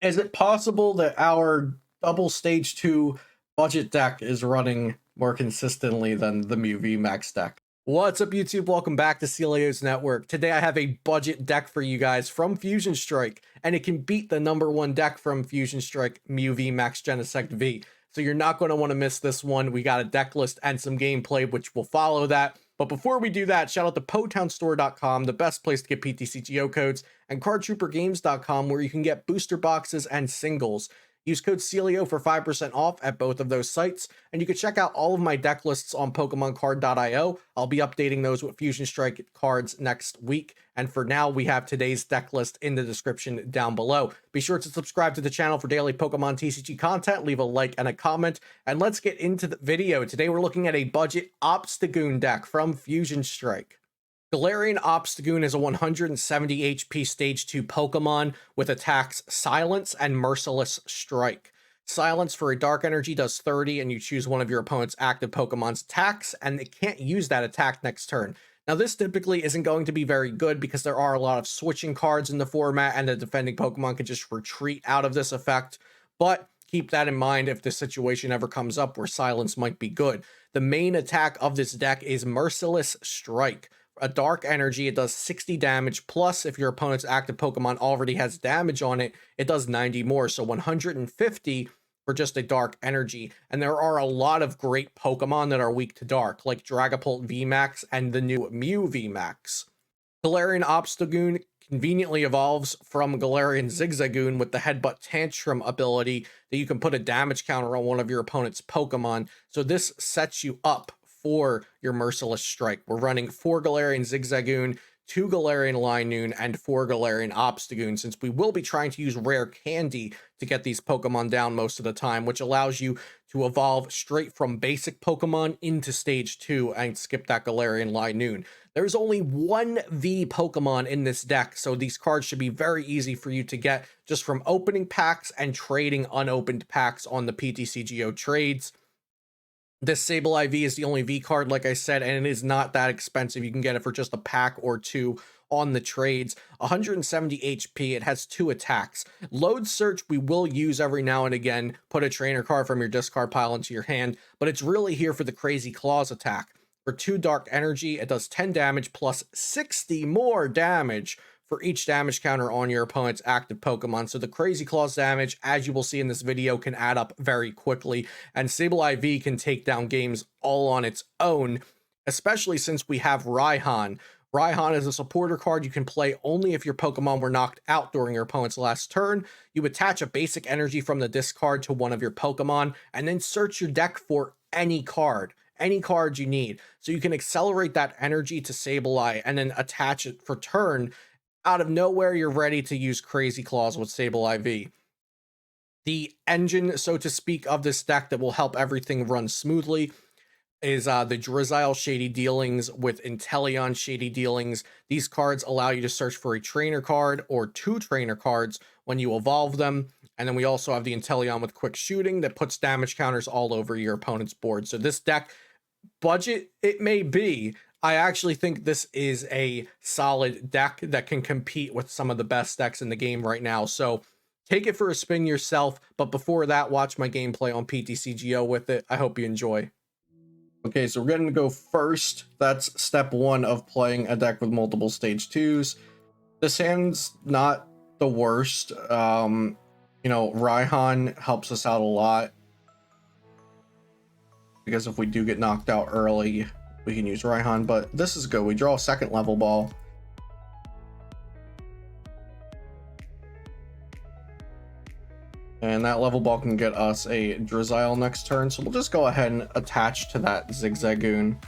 Is it possible that our double stage 2 budget deck is running more consistently than the Mew VMAX deck? What's up, YouTube? Welcome back to CLAO's Network. Today I have a budget deck for you guys from Fusion Strike, and it can beat the #1 deck from Fusion Strike, Mew VMAX Genesect V. So you're not going to want to miss this one. We got a deck list and some gameplay which will follow that. But before we do that, shout out to PoTownStore.com, the best place to get PTCGO codes, and CardTrooperGames.com, where you can get booster boxes and singles. Use code CLAO for 5% off at both of those sites, and you can check out all of my deck lists on PokemonCard.io. I'll be updating those with Fusion Strike cards next week, and for now, we have today's deck list in the description down below. Be sure to subscribe to the channel for daily Pokemon TCG content, leave a like and a comment, and let's get into the video. Today, we're looking at a budget Obstagoon deck from Fusion Strike. Galarian Obstagoon is a 170 HP Stage 2 Pokemon with attacks Silence and Merciless Strike. Silence for a Dark Energy does 30, and you choose one of your opponent's active Pokemon's attacks, and it can't use that attack next turn. Now, this typically isn't going to be very good because there are a lot of switching cards in the format, and the defending Pokemon can just retreat out of this effect, but keep that in mind if the situation ever comes up where Silence might be good. The main attack of this deck is Merciless Strike. A Dark Energy, it does 60 damage, plus if your opponent's active Pokemon already has damage on it, it does 90 more, so 150 for just a Dark Energy. And there are a lot of great Pokemon that are weak to Dark, like Dragapult VMAX and the new Mew VMAX. Galarian Obstagoon conveniently evolves from Galarian Zigzagoon with the Headbutt Tantrum ability that you can put a damage counter on one of your opponent's Pokemon, so this sets you up for your Merciless Strike. We're running 4 Galarian Zigzagoon, 2 Galarian Linoone, and 4 Galarian Obstagoon, since we will be trying to use rare candy to get these Pokemon down most of the time, which allows you to evolve straight from basic Pokemon into Stage 2 and skip that Galarian Linoone. There's only 1 V Pokemon in this deck, so these cards should be very easy for you to get just from opening packs and trading unopened packs on the PTCGO trades. This Sableye V is the only V card, like I said, and it is not that expensive. You can get it for just a pack or 2 on the trades. 170 HP, it has 2 attacks. Load Search we will use every now and again, put a trainer card from your discard pile into your hand, but it's really here for the Crazy Claws attack. For 2 Dark Energy, it does 10 damage plus 60 more damage for each damage counter on your opponent's active Pokemon. So the Crazy Claws damage, as you will see in this video, can add up very quickly, and Sableye V can take down games all on its own, especially since we have Raihan. Raihan is a supporter card you can play only if your Pokemon were knocked out during your opponent's last turn. You attach a basic energy from the discard to one of your Pokemon, and then search your deck for any card you need. So you can accelerate that energy to Sableye and then attach it for turn. Out of nowhere, you're ready to use Crazy Claws with Sableye V. The engine, so to speak, of this deck that will help everything run smoothly is the Drizzile Shady Dealings with Inteleon Shady Dealings. These cards allow you to search for a trainer card or 2 trainer cards when you evolve them. And then we also have the Inteleon with Quick Shooting that puts damage counters all over your opponent's board. So this deck, budget it may be, I actually think this is a solid deck that can compete with some of the best decks in the game right now. So take it for a spin yourself. But before that, watch my gameplay on PTCGO with it. I hope you enjoy. Okay, so we're going to go first. That's step 1 of playing a deck with multiple Stage 2s. This hand's not the worst. You know, Raihan helps us out a lot, because if we do get knocked out early, we can use Raihan, but this is good. We draw a second Level Ball. And that Level Ball can get us a Drizzile next turn, so we'll just go ahead and attach to that Zigzagoon.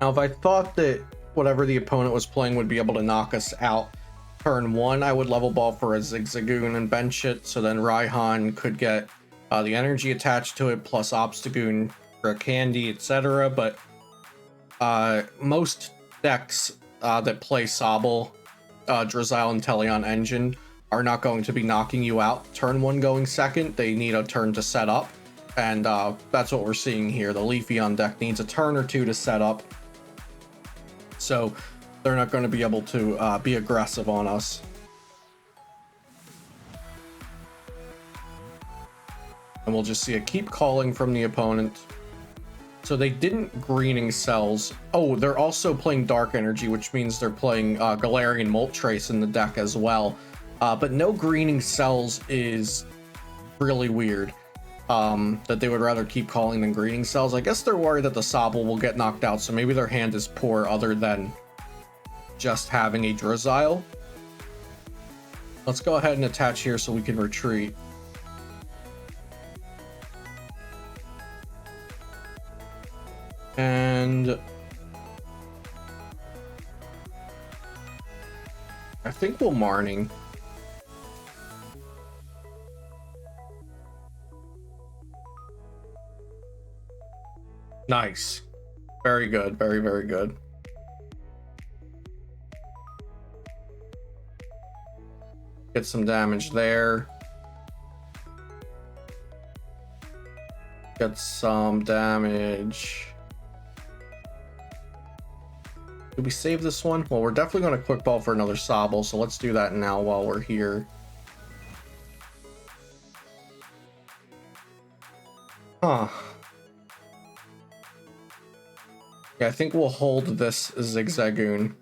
Now, if I thought that whatever the opponent was playing would be able to knock us out turn 1, I would Level Ball for a Zigzagoon and bench it, so then Raihan could get the energy attached to it, plus Obstagoon for candy, etc. But most decks that play Sobble, Drizzile, Inteleon Engine are not going to be knocking you out turn 1 going second. They need a turn to set up, and that's what we're seeing here. The Leafeon deck needs a turn or 2 to set up. so they're not going to be able to be aggressive on us. And we'll just see a keep calling from the opponent. So they didn't greening cells. Oh, they're also playing dark energy, which means they're playing Galarian Moltres in the deck as well. But no greening cells is really weird. That they would rather keep calling than greening cells. I guess they're worried that the Sobble will get knocked out, so maybe their hand is poor other than just having a Drizzile. Let's go ahead and attach here so we can retreat. And I think we'll Marning. Nice. Very good. Very, very good. Get some damage there. Get some damage. Did we save this one? Well, we're definitely going to quick ball for another Sobble, so let's do that now while we're here. Huh. Yeah, I think we'll hold this Zigzagoon.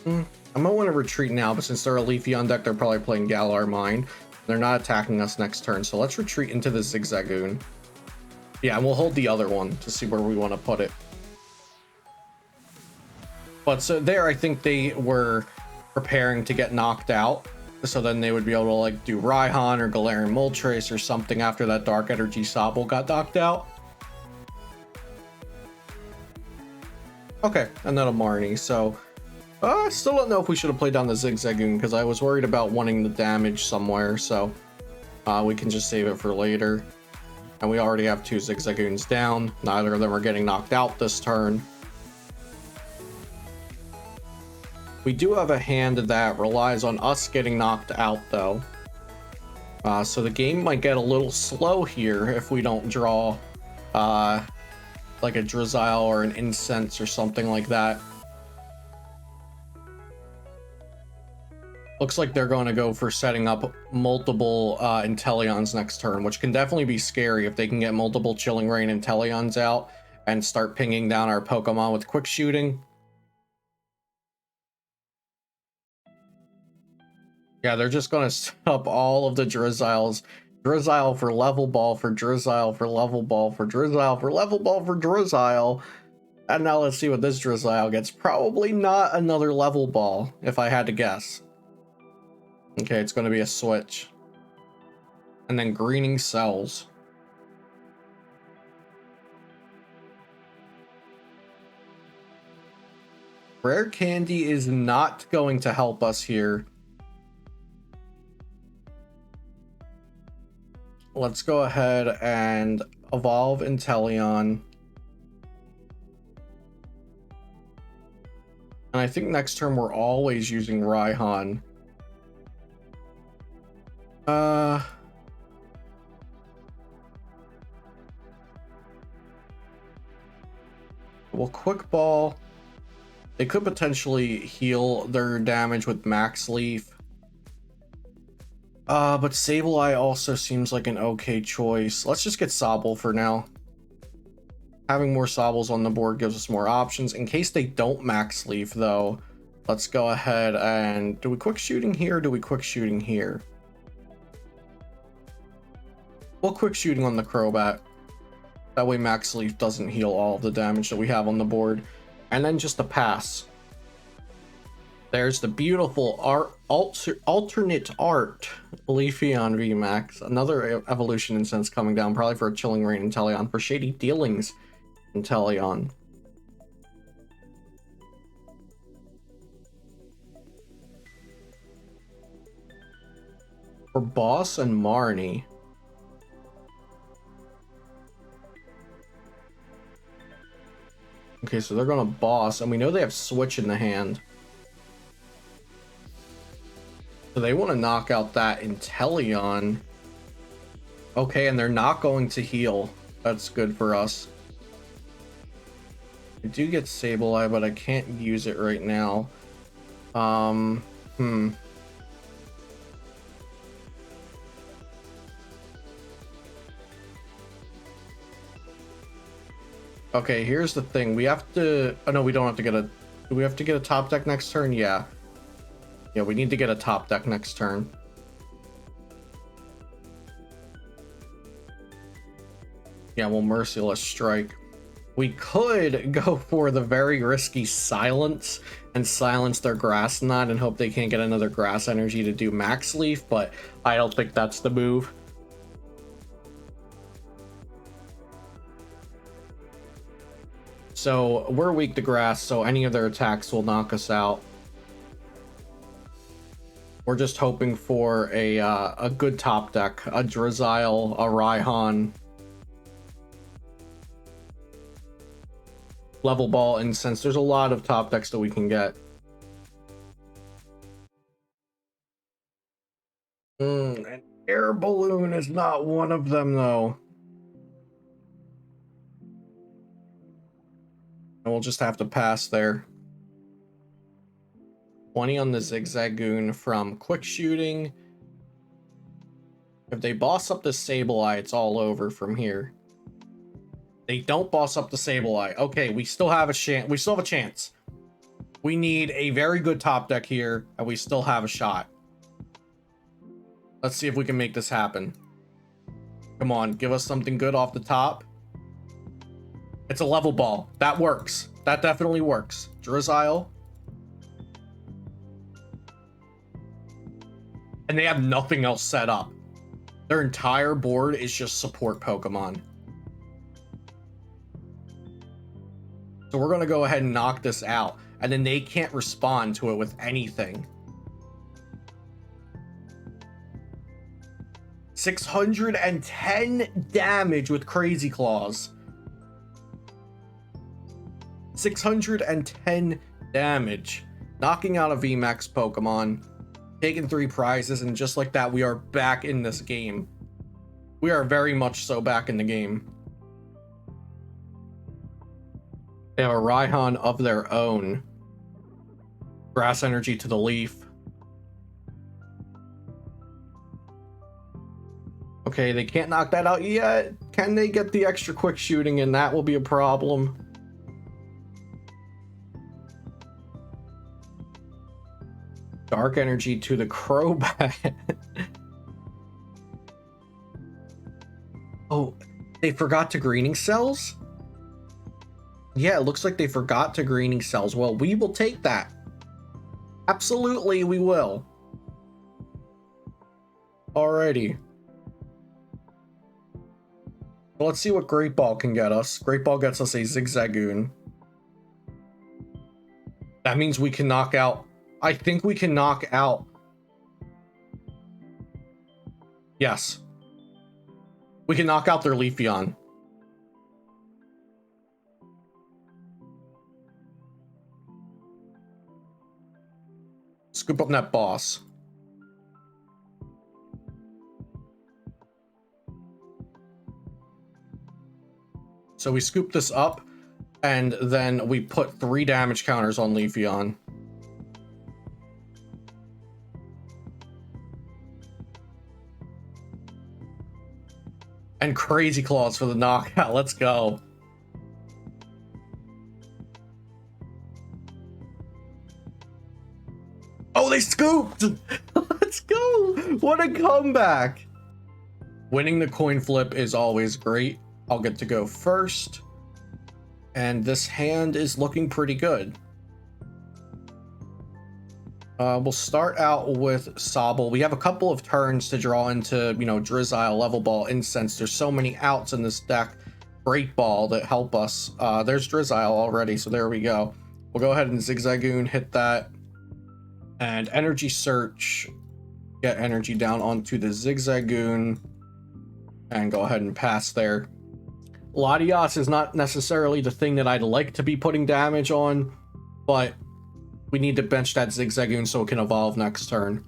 I might want to retreat now, but since they're a Leafeon deck, they're probably playing Galar Mine. They're not attacking us next turn, so let's retreat into the Zigzagoon. Yeah, and we'll hold the other one to see where we want to put it. But so there, I think they were preparing to get knocked out, so then they would be able to like do Raihan or Galarian Moltres or something after that Dark Energy Sobble got knocked out. Okay, and then a Marnie, so I still don't know if we should have played down the Zigzagoon because I was worried about wanting the damage somewhere, so we can just save it for later. And we already have 2 Zigzagoons down. Neither of them are getting knocked out this turn. We do have a hand that relies on us getting knocked out, though. So the game might get a little slow here if we don't draw like a Drizzile or an Incense or something like that. Looks like they're going to go for setting up multiple Inteleons next turn, which can definitely be scary if they can get multiple Chilling Reign Inteleons out and start pinging down our Pokemon with quick shooting. Yeah, they're just going to set up all of the Drizziles. Drizzile for Level Ball for Drizzile for Level Ball for Drizzile for Level Ball for Drizzile. And now let's see what this Drizzile gets. Probably not another Level Ball, if I had to guess. Okay, it's going to be a switch. And then greening cells. Rare Candy is not going to help us here. Let's go ahead and evolve Inteleon. And I think next turn we're always using Raihan. Well, Quick Ball. They could potentially heal their damage with Max Leaf. But Sableye also seems like an okay choice. Let's just get Sobble for now. Having more Sobbles on the board gives us more options. In case they don't Max Leaf, though, let's go ahead and... Do we quick shooting here or do we quick shooting here? We'll quick shooting on the Crobat. That way Max Leaf doesn't heal all of the damage that we have on the board. And then just a pass. There's the beautiful alternate art Leafeon VMAX. Another Evolution Incense coming down, probably for a Chilling Reign Inteleon, for Shady Dealings Inteleon. For Boss and Marnie. Okay, so they're gonna Boss, and we know they have Switch in the hand. So they want to knock out that Inteleon. Okay, and they're not going to heal. That's good for us. I do get Sableye, but I can't use it right now. Okay, here's the thing. We have to... Oh, no, we don't have to get a... Do we have to get a top deck next turn? Yeah. Yeah, we need to get a top deck next turn. Yeah, we'll Merciless Strike. We could go for the very risky Silence and silence their Grass Knot and hope they can't get another Grass Energy to do Max Leaf, but I don't think that's the move. So we're weak to Grass, so any of their attacks will knock us out. We're just hoping for a good top deck, a Drizzile, a Raihan, Level Ball Incense. There's a lot of top decks that we can get. An Air Balloon is not one of them, though. And we'll just have to pass there. 20 on the Zigzagoon from Quick Shooting. If they boss up the Sableye, it's all over from here. They don't boss up the Sableye. Okay, we still have a chance. We still have a chance. We need a very good top deck here, and we still have a shot. Let's see if we can make this happen. Come on, give us something good off the top. It's a Level Ball. That works. That definitely works. Drizzile. And they have nothing else set up. Their entire board is just support Pokemon. So we're going to go ahead and knock this out. And then they can't respond to it with anything. 610 damage with Crazy Claws. 610 damage. Knocking out a VMAX Pokemon. Taking 3 prizes, and just like that, we are back in this game. We are very much so back in the game. They have a Raihan of their own. Grass Energy to the Leaf. Okay, they can't knock that out yet. Can they get the extra Quick Shooting? And that will be a problem. Dark Energy to the Crobat. Oh, they forgot to Greening Cells? Yeah, it looks like they forgot to Greening Cells. Well, we will take that. Absolutely, we will. Alrighty. Well, let's see what Great Ball can get us. Great Ball gets us a Zigzagoon. That means we can knock out... I think we can knock out... Yes. We can knock out their Leafeon. Scoop Up Net Boss. So we scoop this up, and then we put 3 damage counters on Leafeon. And Crazy Claws for the knockout. Let's go. Oh, they scooped! Let's go! What a comeback! Winning the coin flip is always great. I'll get to go first. And this hand is looking pretty good. We'll start out with Sobble. We have a couple of turns to draw into, you know, Drizzile, Level Ball, Incense. There's so many outs in this deck. Great Ball that help us. There's Drizzile already, so there we go. We'll go ahead and Zigzagoon, hit that. And Energy Search. Get energy down onto the Zigzagoon. And go ahead and pass there. Latias is not necessarily the thing that I'd like to be putting damage on, but we need to bench that Zigzagoon so it can evolve next turn.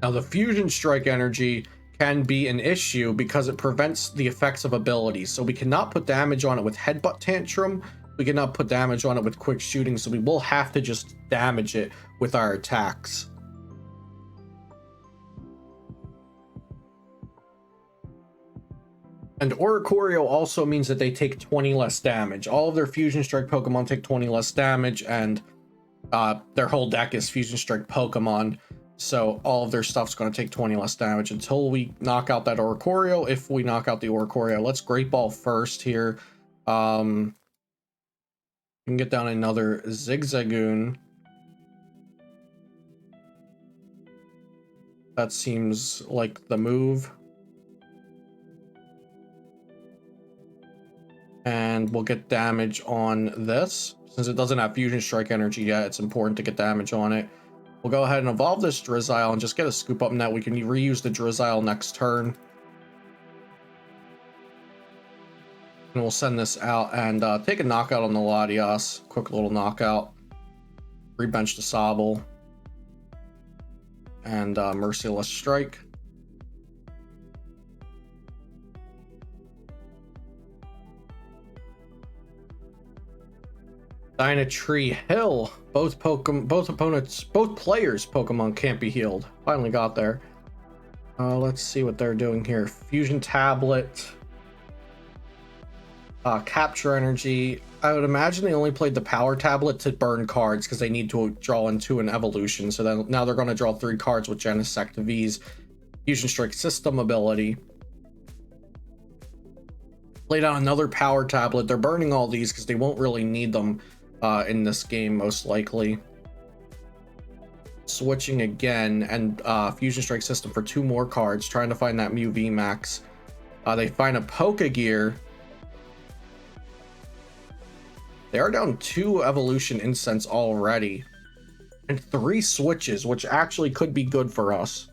Now the Fusion Strike energy can be an issue because it prevents the effects of abilities. So we cannot put damage on it with Headbutt Tantrum. We cannot put damage on it with Quick Shooting. So we will have to just damage it with our attacks. And Oricorio also means that they take 20 less damage. All of their Fusion Strike Pokemon take 20 less damage, and their whole deck is Fusion Strike Pokemon. So all of their stuff's going to take 20 less damage until we knock out that Oricorio. If we knock out the Oricorio, let's Great Ball first here. We can get down another Zigzagoon. That seems like the move. And we'll get damage on this. Since it doesn't have Fusion Strike energy yet, it's important to get damage on it. We'll go ahead and evolve this Drizzile and just get a Scoop Up Net. We can reuse the Drizzile next turn. And we'll send this out and take a knockout on the Latias. Quick little knockout. Rebench the Sobble. And Merciless Strike. Dynatree Hill. Both players' Pokemon can't be healed. Finally got there. Let's see what they're doing here. Fusion Tablet. Capture Energy. I would imagine they only played the Power Tablet to burn cards because they need to draw into an evolution. So then now they're going to draw 3 cards with Genesect V's Fusion Strike System ability. Laid out another Power Tablet. They're burning all these because they won't really need them in this game, most likely. Switching again, and Fusion Strike System for 2 more cards, trying to find that Mew VMAX. They find a Pokegear. They are down 2 Evolution Incense already, and 3 switches, which actually could be good for us.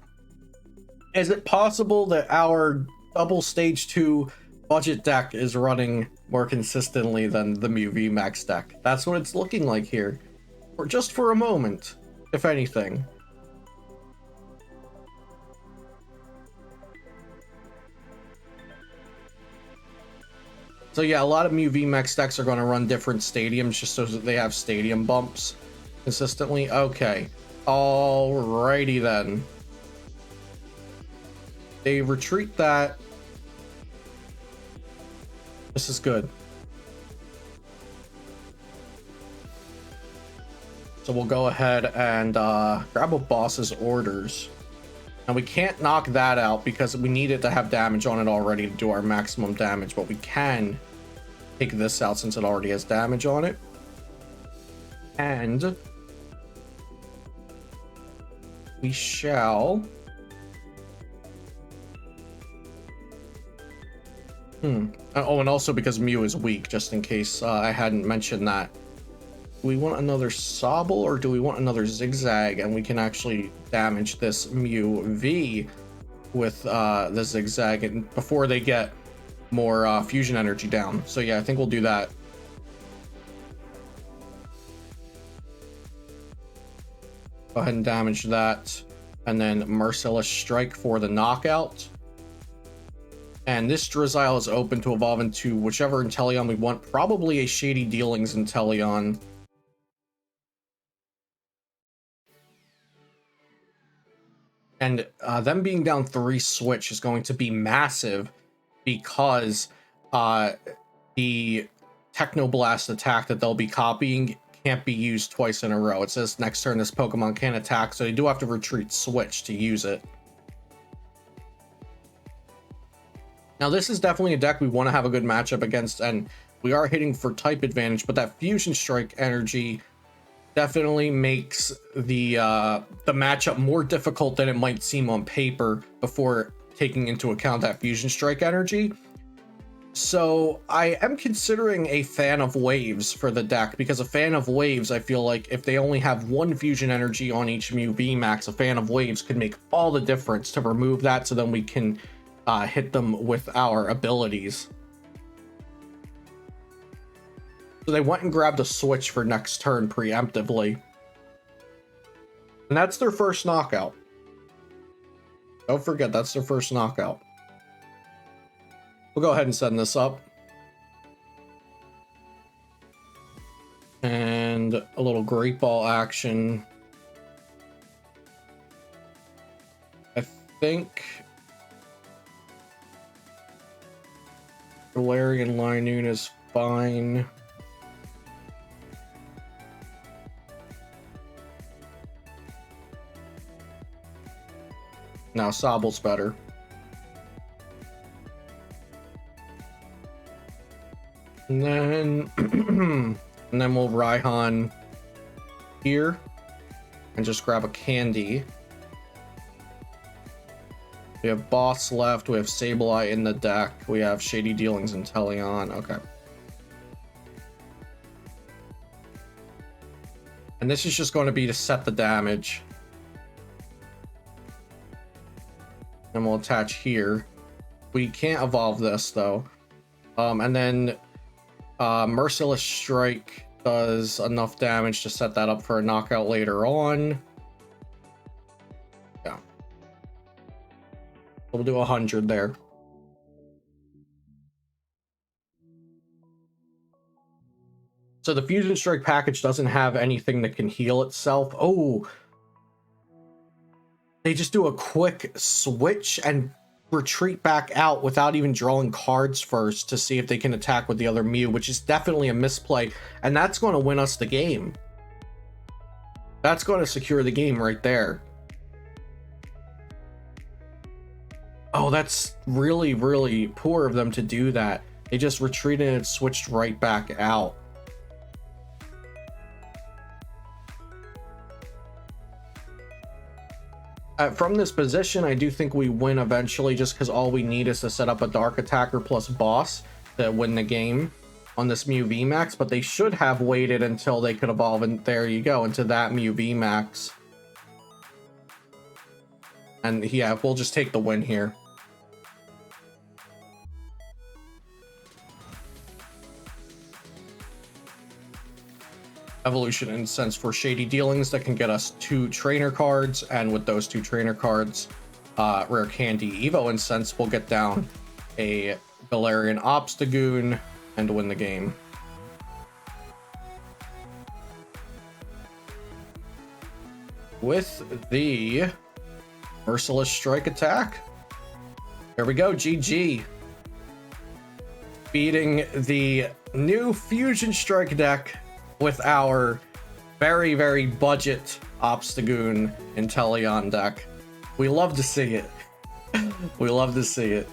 Is it possible that our double stage 2 budget deck is running more consistently than the Mew VMAX deck? That's what it's looking like here, or just for a moment, if anything. So yeah, a lot of Mew VMAX decks are going to run different stadiums just so that they have stadium bumps consistently. Okay, alrighty then. They retreat that. This is good. So we'll go ahead and grab a boss's orders. And we can't knock that out because we need it to have damage on it already to do our maximum damage, but we can take this out since it already has damage on it. And we shall oh, and also because Mew is weak, just in case I hadn't mentioned that. Do we want another Sobble or do we want another Zigzag? And we can actually damage this Mew V with the Zigzag and before they get more fusion energy down. So yeah, I think we'll do that. Go ahead and damage that, and then Merciless Strike for the knockout. And this Drizzile is open to evolve into whichever Inteleon we want, probably a Shady Dealings Inteleon. And them being down 3 switch is going to be massive because the Technoblast attack that they'll be copying can't be used twice in a row. It says next turn this Pokemon can't attack, so they do have to retreat switch to use it. Now this is definitely a deck we want to have a good matchup against, and we are hitting for type advantage, but that Fusion Strike energy definitely makes the matchup more difficult than it might seem on paper before taking into account that Fusion Strike energy. So I am considering a Fan of Waves for the deck, because a Fan of Waves, I feel like if they only have 1 fusion energy on each Mew VMAX, a Fan of Waves could make all the difference to remove that, so then we can hit them with our abilities. So they went and grabbed a switch for next turn preemptively. And that's their first knockout. Don't forget, that's their first knockout. We'll go ahead and send this up. And a little Great Ball action. I think Galarian Linoone is fine. Now Sobble's better. And then and then we'll Raihan here and just grab a candy. We have Boss left. We have Sableye in the deck. We have Shady Dealings and Inteleon. Okay. And this is just going to be to set the damage. And we'll attach here. We can't evolve this though. And then Merciless Strike does enough damage to set that up for a knockout later on. Yeah. We'll do 100 there. So the Fusion Strike package doesn't have anything that can heal itself. Oh, they just do a quick switch and retreat back out without even drawing cards first to see if they can attack with the other Mew, which is definitely a misplay, and that's going to win us the game. That's going to secure the game right there. Oh, that's really, really poor of them to do that. They just retreated and switched right back out. From this position, I do think we win eventually, just because all we need is to set up a Dark Attacker plus Boss to win the game on this Mew VMAX, but they should have waited until they could evolve, and there you go, into that Mew VMAX. And yeah, we'll just take the win here. Evolution Incense for Shady Dealings that can get us 2 trainer cards, and with those 2 trainer cards, Rare Candy Evo Incense will get down a Galarian Obstagoon and win the game. With the Merciless Strike attack. There we go, GG. Beating the new Fusion Strike deck with our very, very budget Obstagoon Inteleon deck. We love to see it. We love to see it.